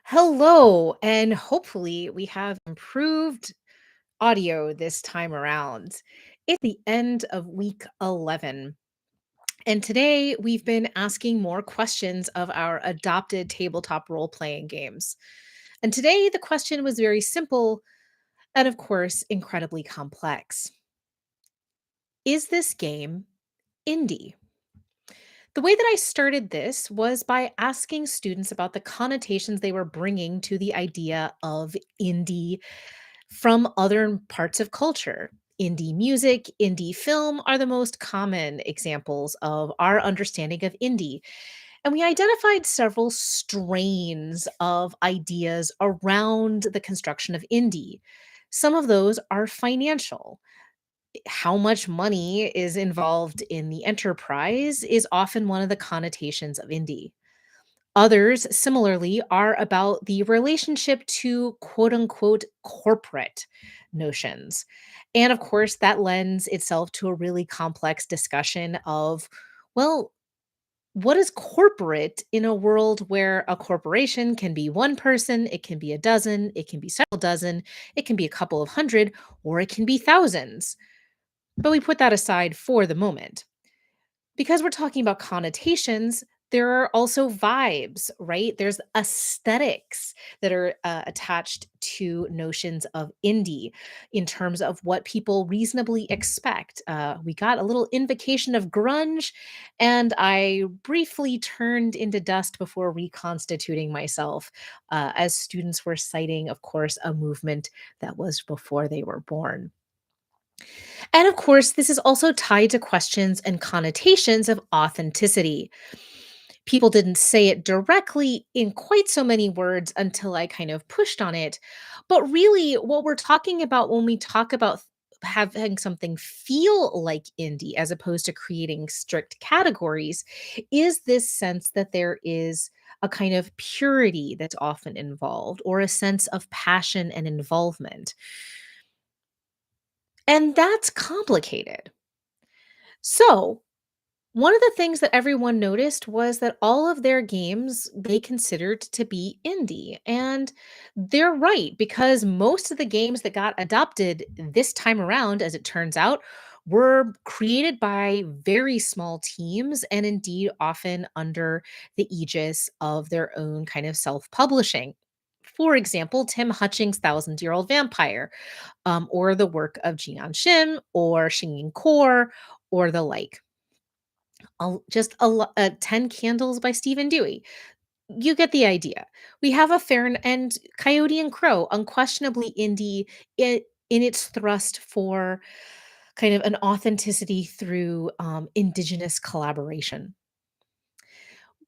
Hello, and hopefully we have improved audio this time around. It's the end of week 11. And today we've been asking more questions of our adopted tabletop role playing games. And today the question was very simple and, of course, incredibly complex. Is this game indie? The way that I started this was by asking students about the connotations they were bringing to the idea of indie from other parts of culture. Indie music, indie film are the most common examples of our understanding of indie. And we identified several strains of ideas around the construction of indie. Some of those are financial. How much money is involved in the enterprise is often one of the connotations of indie. Others, similarly, are about the relationship to quote unquote corporate notions. And of course, that lends itself to a really complex discussion of, well, what is corporate in a world where a corporation can be one person, it can be a dozen, it can be several dozen, it can be a couple of hundred, or it can be thousands. But we put that aside for the moment. Because we're talking about connotations, there are also vibes, right? There's aesthetics that are attached to notions of indie in terms of what people reasonably expect. We got a little invocation of grunge, and I briefly turned into dust before reconstituting myself, as students were citing, of course, a movement that was before they were born. And of course, this is also tied to questions and connotations of authenticity. People didn't say it directly in quite so many words until I kind of pushed on it. But really, what we're talking about when we talk about having something feel like indie as opposed to creating strict categories is this sense that there is a kind of purity that's often involved or a sense of passion and involvement. And that's complicated. So, one of the things that everyone noticed was that all of their games they considered to be indie. And they're right, because most of the games that got adopted this time around, as it turns out, were created by very small teams and indeed often under the aegis of their own kind of self publishing. For example, Tim Hutchings' Thousand Year Old Vampire, or the work of Jian Shim or Shinging Core or the like. Just 10 Candles by Stephen Dewey. You get the idea. We have a fair and Coyote and Crow, unquestionably indie in its thrust for kind of an authenticity through indigenous collaboration.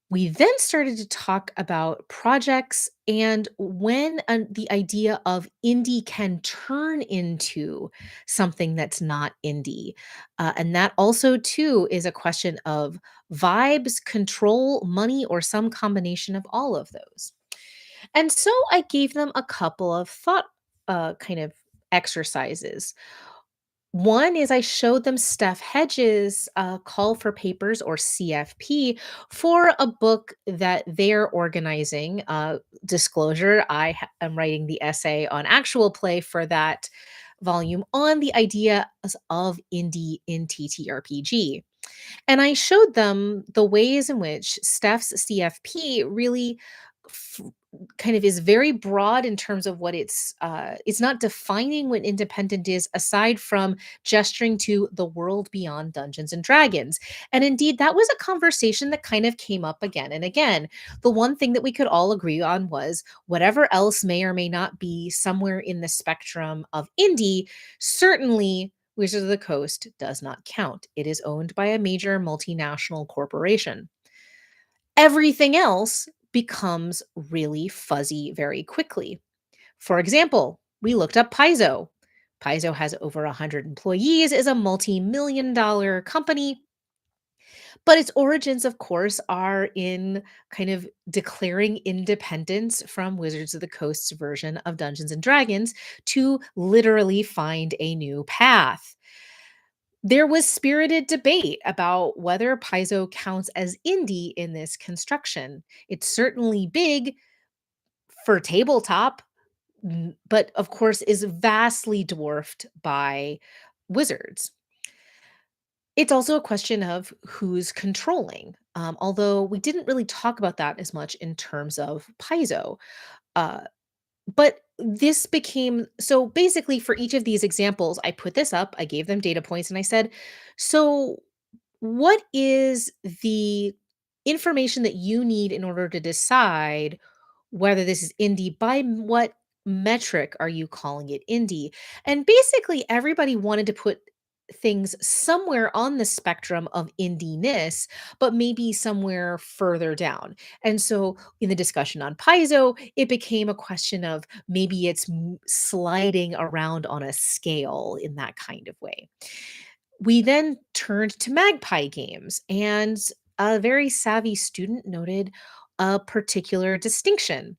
We then started to talk about projects and when the idea of indie can turn into something that's not indie. And that also, too, is a question of vibes, control, money, or some combination of all of those. And so I gave them a couple of thought kind of exercises. One is I showed them Steph Hedges' Call for Papers, or CFP, for a book that they're organizing. Disclosure, am writing the essay on actual play for that volume on the idea of indie in TTRPG. And I showed them the ways in which Steph's CFP really f- kind of is very broad in terms of what it's not defining what independent is aside from gesturing to the world beyond Dungeons and Dragons. And indeed that was a conversation that kind of came up again and again. The one thing that we could all agree on was whatever else may or may not be somewhere in the spectrum of indie, certainly Wizards of the Coast does not count. It is owned by a major multinational corporation. Everything else becomes really fuzzy very quickly. For example, we looked up Paizo. Paizo has over 100 employees, is a multi-million dollar company, but its origins, of course, are in kind of declaring independence from Wizards of the Coast's version of Dungeons and Dragons to literally find a new path. There was spirited debate about whether Paizo counts as indie in this construction. It's certainly big for tabletop, but of course is vastly dwarfed by wizards. It's also a question of who's controlling, although we didn't really talk about that as much in terms of Paizo. Uh, but this became so basically for each of these examples, I put this up, I gave them data points, and I said, so what is the information that you need in order to decide whether this is indie? By what metric are you calling it indie? And basically, everybody wanted to put things somewhere on the spectrum of indiness, but maybe somewhere further down. And so, in the discussion on Paizo, it became a question of maybe it's sliding around on a scale in that kind of way. We then turned to Magpie games, and a very savvy student noted a particular distinction.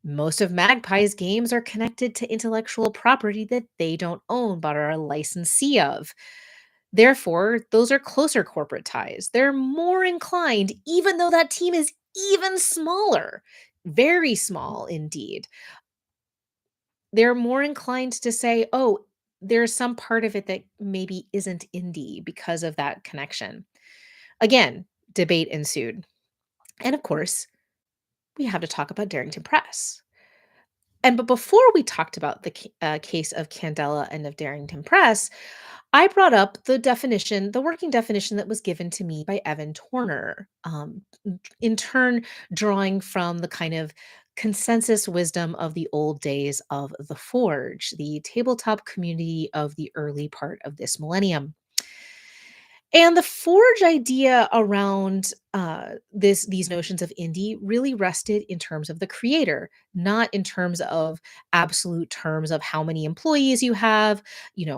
Most of Magpie's games are connected to intellectual property that they don't own but are a licensee of. Therefore, those are closer corporate ties. They're more inclined, even though that team is even smaller, very small indeed, they're more inclined to say, oh, there's some part of it that maybe isn't indie because of that connection. Again, debate ensued. And of course, we have to talk about Darrington Press. And but before we talked about the case of Candela and of Darrington Press, I brought up the definition, the working definition that was given to me by Evan Torner, in turn drawing from the kind of consensus wisdom of the old days of the Forge, the tabletop community of the early part of this millennium. And the Forge idea around these notions of indie really rested in terms of the creator, not in terms of absolute terms of how many employees you have,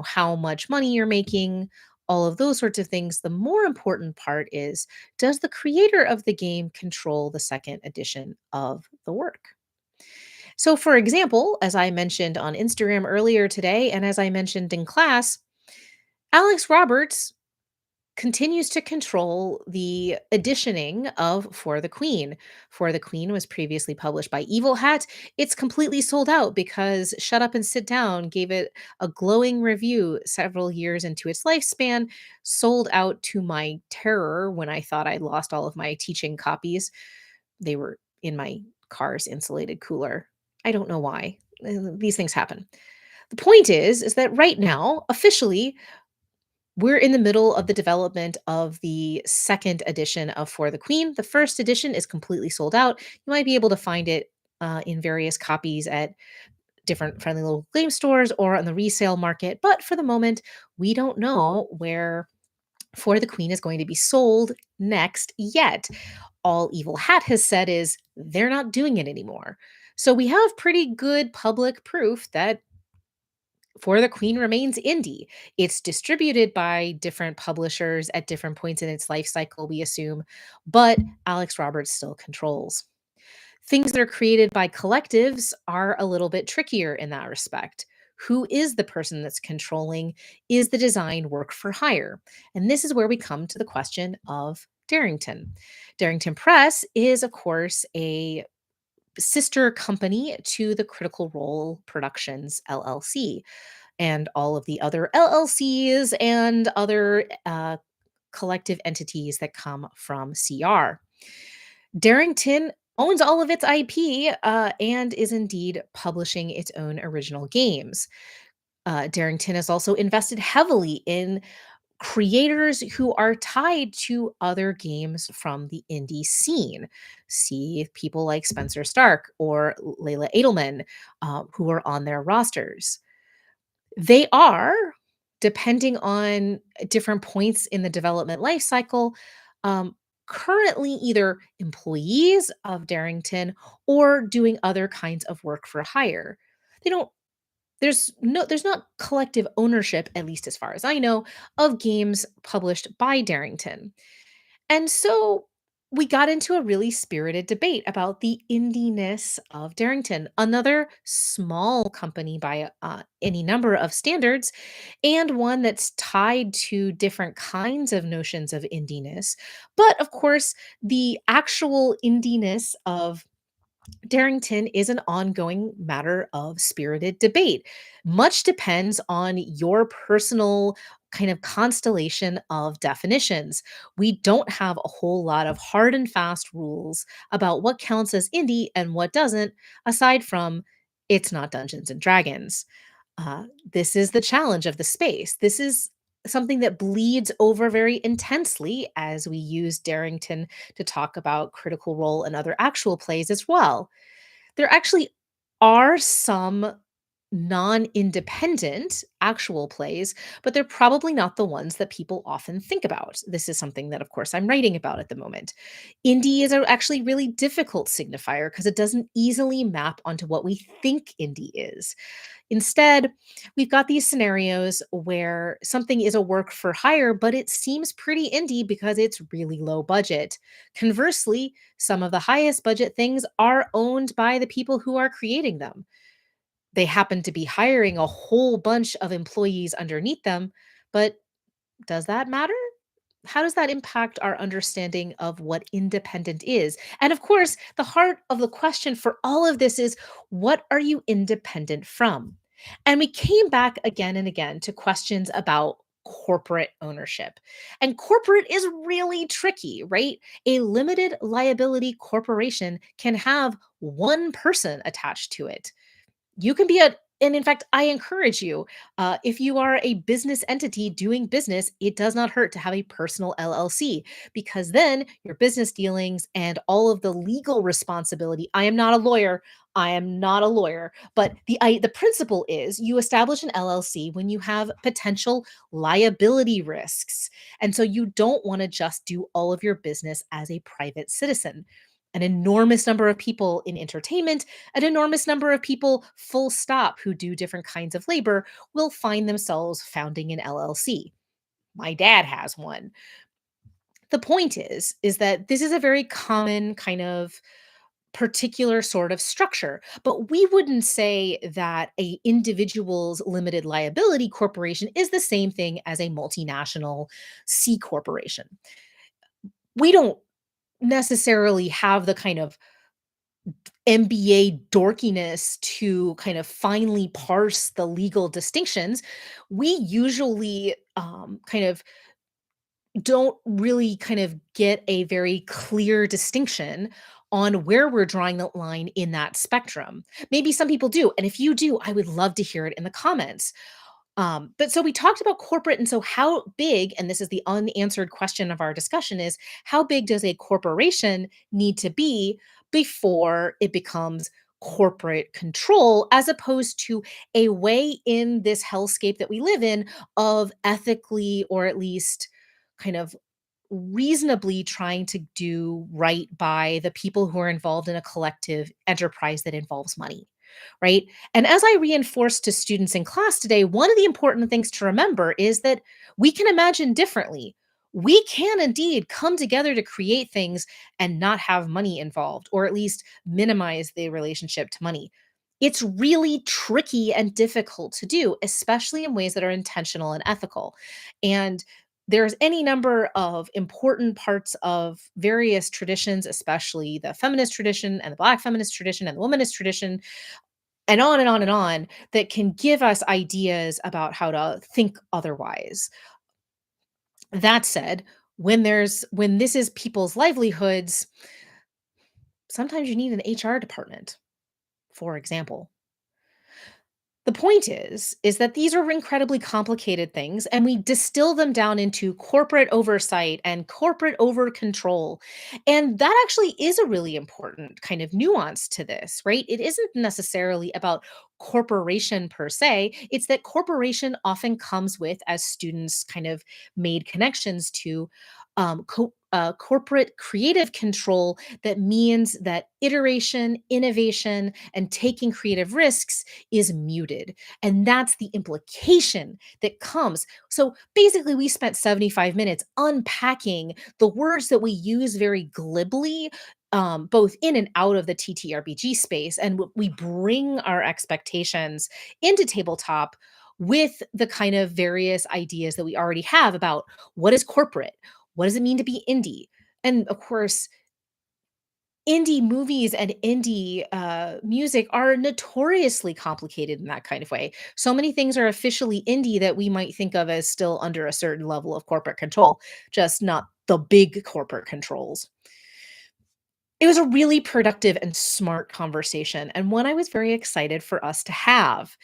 how much money you're making, all of those sorts of things. The more important part is, does the creator of the game control the second edition of the work? So, for example, as I mentioned on Instagram earlier today, and as I mentioned in class, Alex Roberts continues to control the editioning of For the Queen. For the Queen was previously published by Evil Hat. It's completely sold out because Shut Up and Sit Down gave it a glowing review several years into its lifespan, sold out to my terror when I thought I'd lost all of my teaching copies. They were in my car's insulated cooler. I don't know why. These things happen. The point is that right now, officially, we're in the middle of the development of the second edition of For the Queen. The first edition is completely sold out. You might be able to find it in various copies at different friendly little game stores or on the resale market. But for the moment, we don't know where For the Queen is going to be sold next yet. All Evil Hat has said is they're not doing it anymore. So we have pretty good public proof that For the Queen remains indie. It's distributed by different publishers at different points in its life cycle, we assume, but Alex Roberts still controls. Things that are created by collectives are a little bit trickier in that respect. Who is the person that's controlling? Is the design work for hire? And this is where we come to the question of Darrington. Darrington Press is, of course, a sister company to the Critical Role Productions LLC and all of the other LLCs and other collective entities that come from CR. Darrington owns all of its IP and is indeed publishing its own original games. Darrington has also invested heavily in creators who are tied to other games from the indie scene. See people like Spencer Stark or Layla Edelman, who are on their rosters. They are, depending on different points in the development life cycle, um, currently either employees of Darrington or doing other kinds of work for hire. They don't there's not collective ownership, at least as far as I know, of games published by Darrington. And so we got into a really spirited debate about the indiness of Darrington, another small company by any number of standards, and one that's tied to different kinds of notions of indiness. But of course, the actual indiness of Darrington is an ongoing matter of spirited debate. Much depends on your personal kind of constellation of definitions. We don't have a whole lot of hard and fast rules about what counts as indie and what doesn't, aside from it's not Dungeons and Dragons. This is the challenge of the space. This is something that bleeds over very intensely as we use Darrington to talk about Critical Role and other actual plays as well. There actually are some non-independent actual plays, but they're probably not the ones that people often think about. This is something that, of course, I'm writing about at the moment. Indie is a actually really difficult signifier because it doesn't easily map onto what we think indie is. Instead, we've got these scenarios where something is a work for hire, but it seems pretty indie because it's really low budget. Conversely, some of the highest budget things are owned by the people who are creating them. They happen to be hiring a whole bunch of employees underneath them, but does that matter? How does that impact our understanding of what independent is? And of course, the heart of the question for all of this is, what are you independent from? And we came back again and again to questions about corporate ownership. And corporate is really tricky, right? A limited liability corporation can have one person attached to it. You can be a and in fact, I encourage you, if you are a business entity doing business, it does not hurt to have a personal LLC because then your business dealings and all of the legal responsibility. I am not a lawyer. I am not a lawyer, but the principle is you establish an LLC when you have potential liability risks. And so you don't want to just do all of your business as a private citizen. An enormous number of people in entertainment, an enormous number of people, full stop, who do different kinds of labor will find themselves founding an LLC. My dad has one. The point is that this is a very common kind of particular sort of structure, but we wouldn't say that a individual's limited liability corporation is the same thing as a multinational C corporation. We don't necessarily have the kind of MBA dorkiness to kind of finely parse the legal distinctions. We usually kind of don't really kind of get a very clear distinction on where we're drawing the line in that spectrum. Maybe some people do. And if you do, I would love to hear it in the comments. But so we talked about corporate. And so, how big, and this is the unanswered question of our discussion, is how big does a corporation need to be before it becomes corporate control, as opposed to a way in this hellscape that we live in of ethically, or at least kind of reasonably trying to do right by the people who are involved in a collective enterprise that involves money, right? And as I reinforced to students in class today, one of the important things to remember is that we can imagine differently. We can indeed come together to create things and not have money involved, or at least minimize the relationship to money. It's really tricky and difficult to do, especially in ways that are intentional and ethical. And there's any number of important parts of various traditions, especially the feminist tradition and the Black feminist tradition and the womanist tradition, and on and on and on, that can give us ideas about how to think otherwise. That said, when this is people's livelihoods, sometimes you need an HR department, for example. The point is that these are incredibly complicated things, and we distill them down into corporate oversight and corporate over control. And that actually is a really important kind of nuance to this, right? It isn't necessarily about corporation per se. It's that corporation often comes with, as students kind of made connections to, corporate creative control. That means that iteration, innovation, and taking creative risks is muted. And that's the implication that comes. So basically, we spent 75 minutes unpacking the words that we use very glibly, both in and out of the TTRPG space. And we bring our expectations into tabletop with the kind of various ideas that we already have about what is corporate, what does it mean to be indie. And of course, Indie movies and indie music are notoriously complicated in that kind of way. So many things are officially indie that we might think of as still under a certain level of corporate control, just not the big corporate controls. It was a really productive and smart conversation, and one I was very excited for us to have,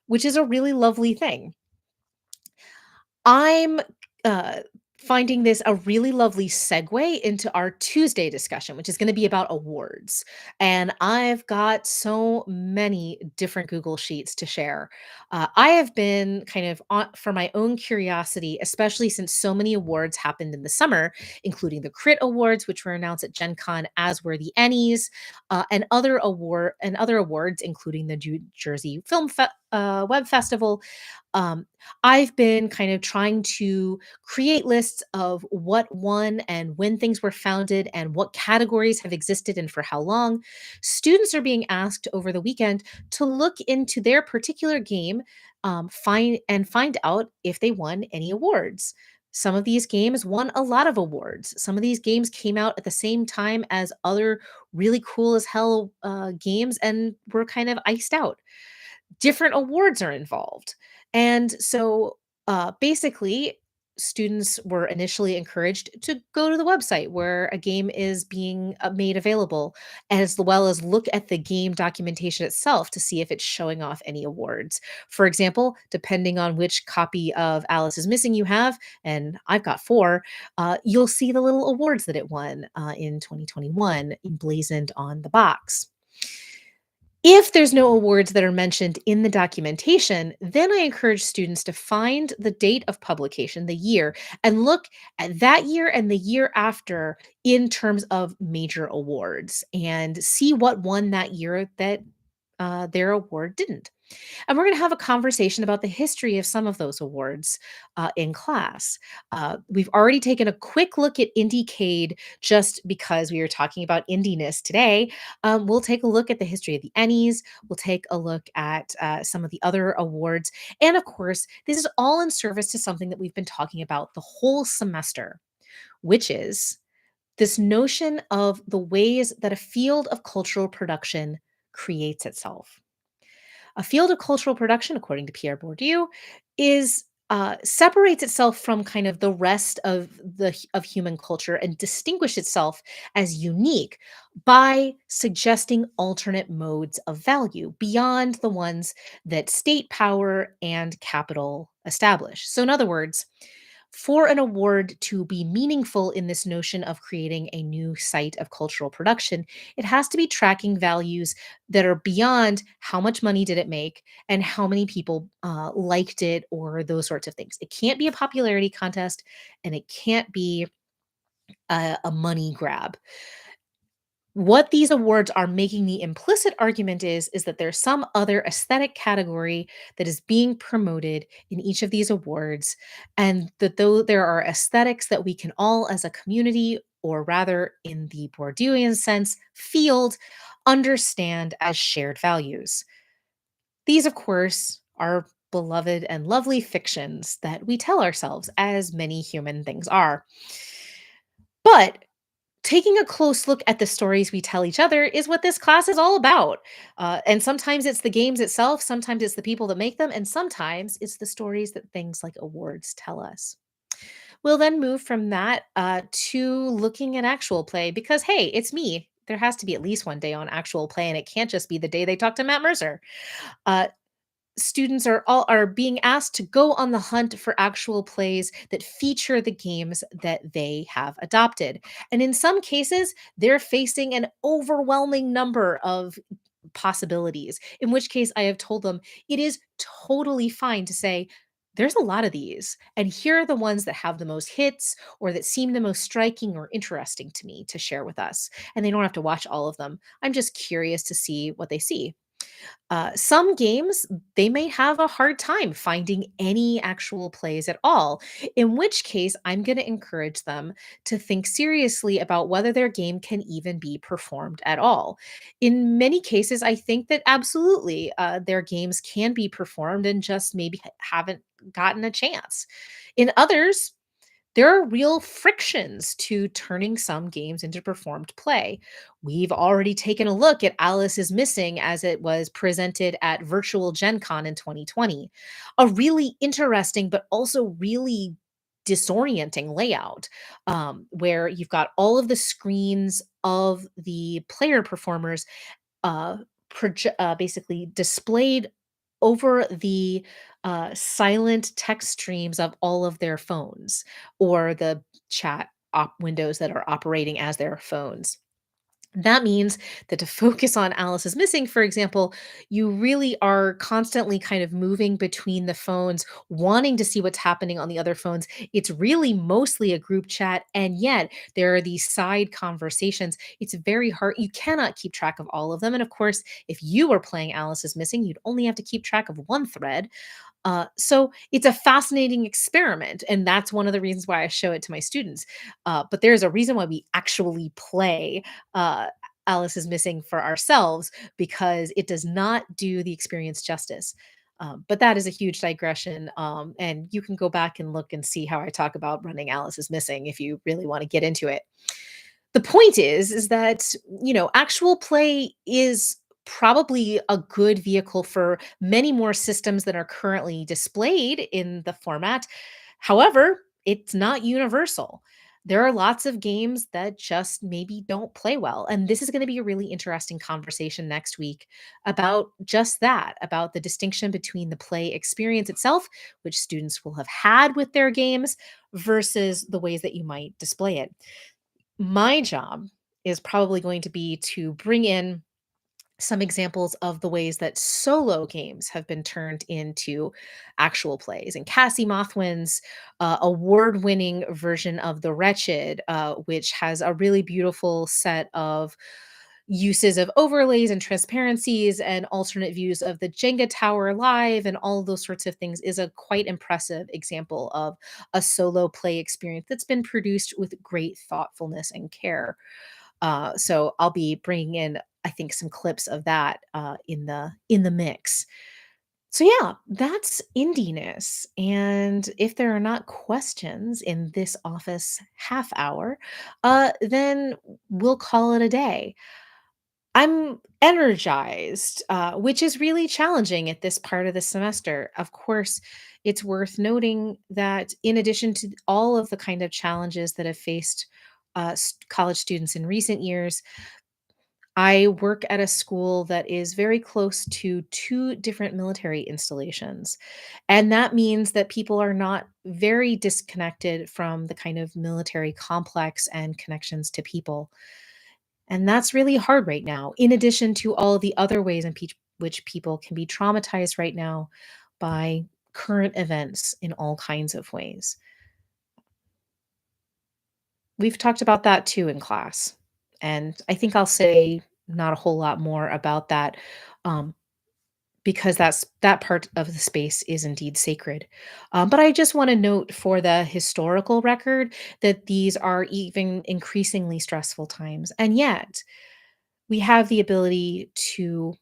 which is a really lovely thing. I'm, uh, finding this a really lovely segue into our Tuesday discussion, which is gonna be about awards, and I've got so many different Google Sheets to share. I have been kind of on for my own curiosity, especially since so many awards happened in the summer, including the Crit Awards, which were announced at Gen Con, as were the Ennies, and other awards, including the New Jersey Web Festival. Um, I've been kind of trying to create lists of what won and when things were founded and what categories have existed and for how long. Students are being asked over the weekend to look into their particular game, find out if they won any awards. Some of these games won a lot of awards. Some of these games came out at the same time as other really cool as hell games and were kind of iced out. Different awards are involved. And so, basically, students were initially encouraged to go to the website where a game is being made available, as well as look at the game documentation itself to see if it's showing off any awards. For example, depending on which copy of Alice is Missing you have, and I've got four, you'll see the little awards that it won in 2021 emblazoned on the box. If there's no awards that are mentioned in the documentation, then I encourage students to find the date of publication, the year, and look at that year and the year after in terms of major awards and see what won that year that their award didn't. And we're going to have a conversation about the history of some of those awards in class. We've already taken a quick look at Indiecade just because we were talking about indiness today. We'll take a look at the history of the Ennies. We'll take a look at some of the other awards. And of course, this is all in service to something that we've been talking about the whole semester, which is this notion of the ways that a field of cultural production creates itself. A field of cultural production, according to Pierre Bourdieu, is separates itself from kind of the rest of of human culture and distinguish itself as unique by suggesting alternate modes of value beyond the ones that state power and capital establish. So, in other words, for an award to be meaningful in this notion of creating a new site of cultural production, it has to be tracking values that are beyond how much money did it make and how many people liked it or those sorts of things. It can't be a popularity contest and it can't be a money grab. What these awards are making the implicit argument is that there's some other aesthetic category that is being promoted in each of these awards, and that though there are aesthetics that we can all as a community, or rather in the Bourdieuian sense, field, understand as shared values. These, of course, are beloved and lovely fictions that we tell ourselves, as many human things are. But taking a close look at the stories we tell each other is what this class is all about. And sometimes it's the games itself, sometimes it's the people that make them, and sometimes it's the stories that things like awards tell us. We'll then move from that to looking at actual play because, hey, it's me. There has to be at least one day on actual play, and it can't just be the day they talk to Matt Mercer. Uh, Students are being asked to go on the hunt for actual plays that feature the games that they have adopted. And in some cases, they're facing an overwhelming number of possibilities, in which case I have told them it is totally fine to say, there's a lot of these, and here are the ones that have the most hits or that seem the most striking or interesting to me to share with us. And they don't have to watch all of them. I'm just curious to see what they see. Some games, they may have a hard time finding any actual plays at all, in which case I'm going to encourage them to think seriously about whether their game can even be performed at all. In many cases, I think that absolutely their games can be performed and just maybe haven't gotten a chance. In others, there are real frictions to turning some games into performed play. We've already taken a look at Alice is Missing as it was presented at Virtual Gen Con in 2020. A really interesting, but also really disorienting layout, where you've got all of the screens of the player performers uh, basically displayed over the silent text streams of all of their phones or the chat windows that are operating as their phones. That means that to focus on Alice is Missing, for example, you really are constantly kind of moving between the phones, wanting to see what's happening on the other phones. It's really mostly a group chat, and yet there are these side conversations. It's very hard. You cannot keep track of all of them. And of course, if you were playing Alice is Missing, you'd only have to keep track of one thread. So it's a fascinating experiment, and that's one of the reasons why I show it to my students. But there's a reason why we actually play uh, Alice is Missing for ourselves because it does not do the experience justice. But that is a huge digression, and you can go back and look and see how I talk about running Alice is Missing if you really want to get into it. The point is that, actual play is probably a good vehicle for many more systems than are currently displayed in the format. However, it's not universal. There are lots of games that just maybe don't play well. And this is going to be a really interesting conversation next week about just that, about the distinction between the play experience itself, which students will have had with their games, versus the ways that you might display it. My job is probably going to be to bring in some examples of the ways that solo games have been turned into actual plays. And Cassie Mothwin's award winning version of The Wretched, which has a really beautiful set of uses of overlays and transparencies and alternate views of the Jenga Tower live and all of those sorts of things, is a quite impressive example of a solo play experience that's been produced with great thoughtfulness and care. So I'll be bringing in, I think, some clips of that in the mix. So yeah, that's indiness. And if there are not questions in this office half hour, then we'll call it a day. I'm energized, which is really challenging at this part of the semester. Of course, it's worth noting that in addition to all of the kind of challenges that have faced college students in recent years, I work at a school that is very close to two different military installations. And that means that people are not very disconnected from the kind of military complex and connections to people. And that's really hard right now, in addition to all the other ways in which people can be traumatized right now by current events in all kinds of ways. We've talked about that too in class. And I think I'll say not a whole lot more about that, um, because that part of the space is indeed sacred. But I just want to note for the historical record that these are even increasingly stressful times. And yet, we have the ability to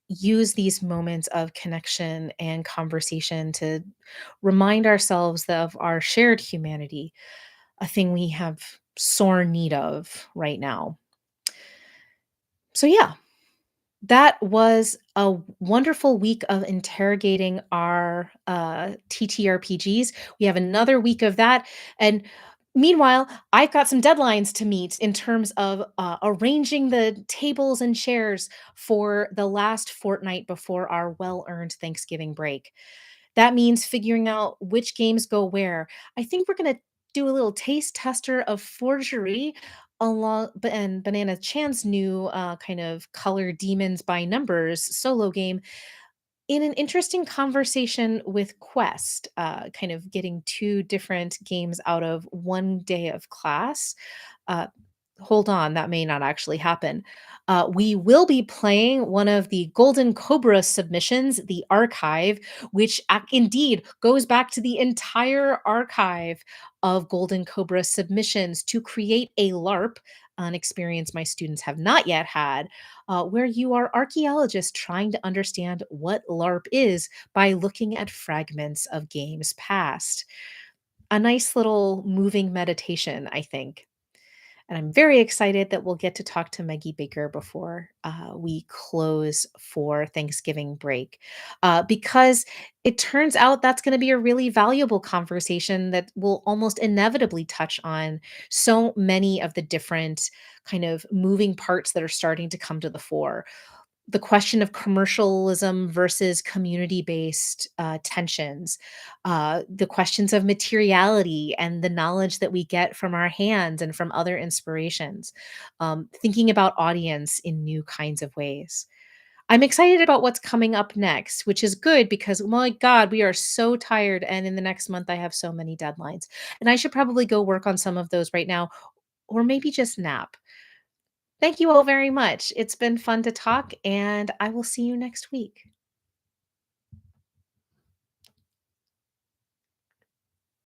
use these moments of connection and conversation to remind ourselves of our shared humanity, a thing we have sore need of right now. So, yeah, that was a wonderful week of interrogating our TTRPGs. We have another week of that. And meanwhile, I've got some deadlines to meet in terms of arranging the tables and chairs for the last fortnight before our well earned Thanksgiving break. That means figuring out which games go where. I think we're going to do a little taste tester of Forgery and Banana Chan's new kind of color demons by numbers solo game in an interesting conversation with Quest, kind of getting two different games out of one day of class. Uh, Hold on, that may not actually happen. We will be playing one of the Golden Cobra submissions, the archive, which indeed goes back to the entire archive of Golden Cobra submissions to create a LARP, an experience my students have not yet had, where you are archaeologists trying to understand what LARP is by looking at fragments of games past. a nice little moving meditation, I think. And I'm very excited that we'll get to talk to Maggie Baker before we close for Thanksgiving break, because it turns out that's going to be a really valuable conversation that will almost inevitably touch on so many of the different kind of moving parts that are starting to come to the fore. The question of commercialism versus community-based, tensions, the questions of materiality and the knowledge that we get from our hands and from other inspirations, thinking about audience in new kinds of ways. I'm excited about what's coming up next, which is good because, my god, we are so tired, and in the next month, I have so many deadlines, and I should probably go work on some of those right now, or maybe just nap. Thank you all very much. It's been fun to talk, and I will see you next week.